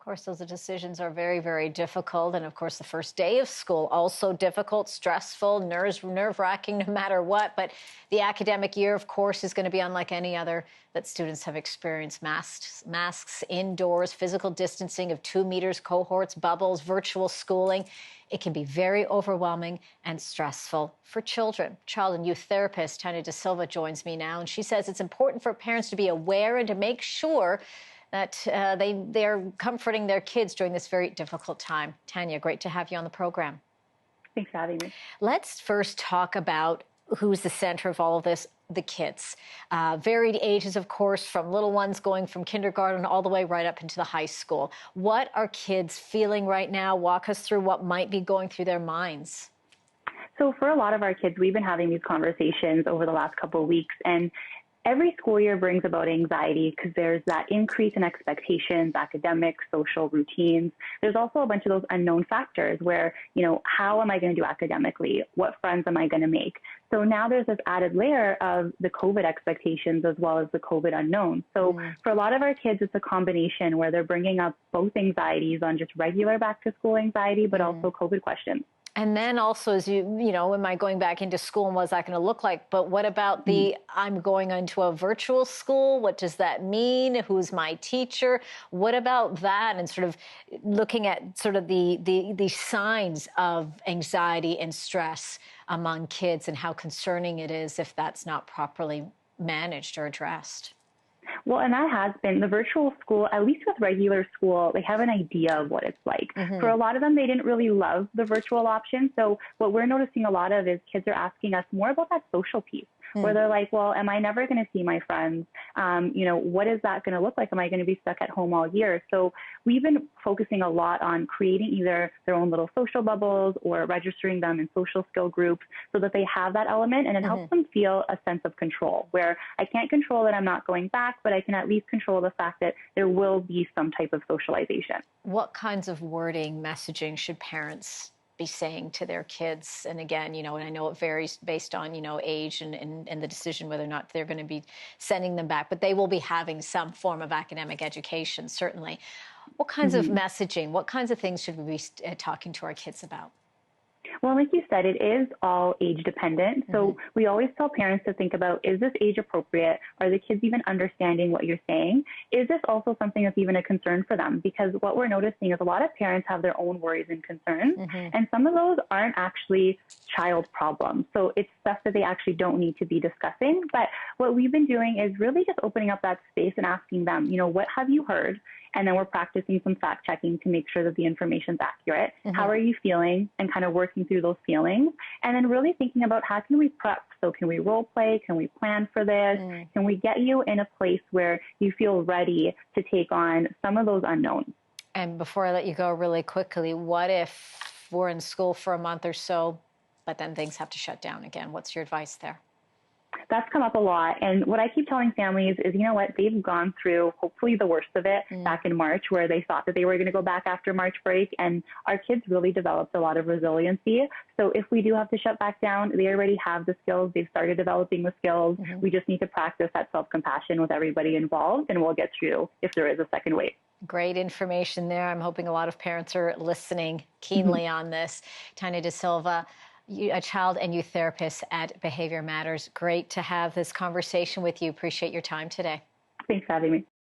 Of course, those decisions are very, very difficult. And of course, the first day of school, also difficult, stressful, nerve-wracking, no matter what. But the academic year, of course, is going to be unlike any other that students have experienced. Masks indoors, physical distancing of 2 meters, cohorts, bubbles, virtual schooling. It can be very overwhelming and stressful for children. Child and youth therapist Tania DaSilva joins me now, and she says it's important for parents to be aware and to make sure that they're comforting their kids during this very difficult time. Tania, great to have you on the program. Thanks for having me. Let's first talk about who's the center of all of this, the kids. Varied ages, of course, from little ones going from kindergarten all the way right up into the high school. What are kids feeling right now? Walk us through what might be going through their minds. So for a lot of our kids, we've been having these conversations over the last couple of weeks, and every school year brings about anxiety because there's that increase in expectations, academics, social routines. There's also a bunch of those unknown factors where, how am I going to do academically? What friends am I going to make? So now there's this added layer of the COVID expectations as well as the COVID unknown. So for a lot of our kids, it's a combination where they're bringing up both anxieties on just regular back to school anxiety, but also COVID questions. And then also, as am I going back into school and what's that going to look like? But what about I'm going into a virtual school? What does that mean? Who's my teacher? What about that? And sort of looking at sort of the signs of anxiety and stress among kids and how concerning it is if that's not properly managed or addressed. Well, and that has been the virtual school, at least with regular school, they have an idea of what it's like. For a lot of them, they didn't really love the virtual option. So what we're noticing a lot of is kids are asking us more about that social piece. Where they're like, well, am I never going to see my friends? What is that going to look like? Am I going to be stuck at home all year? So we've been focusing a lot on creating either their own little social bubbles or registering them in social skill groups so that they have that element, and it helps them feel a sense of control where I can't control that I'm not going back, but I can at least control the fact that there will be some type of socialization. What kinds of wording, messaging should parents be saying to their kids? And again, and I know it varies based on, age and the decision whether or not they're going to be sending them back, but they will be having some form of academic education, certainly. What kinds of messaging, what kinds of things should we be talking to our kids about? Well, like you said, it is all age dependent. So we always tell parents to think about, is this age appropriate? Are the kids even understanding what you're saying? Is this also something that's even a concern for them? Because what we're noticing is a lot of parents have their own worries and concerns, and some of those aren't actually child problems. So it's stuff that they actually don't need to be discussing. But what we've been doing is really just opening up that space and asking them, what have you heard? And then we're practicing some fact checking to make sure that the information's accurate. How are you feeling? And kind of working through those feelings. And then really thinking about how can we prep? So can we role play? Can we plan for this? Can we get you in a place where you feel ready to take on some of those unknowns? And before I let you go really quickly, what if we're in school for a month or so, but then things have to shut down again? What's your advice there? That's come up a lot. And what I keep telling families is, they've gone through hopefully the worst of it back in March, where they thought that they were going to go back after March break. And our kids really developed a lot of resiliency. So if we do have to shut back down, they already have the skills. They've started developing the skills. We just need to practice that self-compassion with everybody involved, and we'll get through if there is a second wave. Great information there. I'm hoping a lot of parents are listening keenly on this. Tania DaSilva, a child and youth therapist at Behaviour Matters. Great to have this conversation with you. Appreciate your time today. Thanks for having me.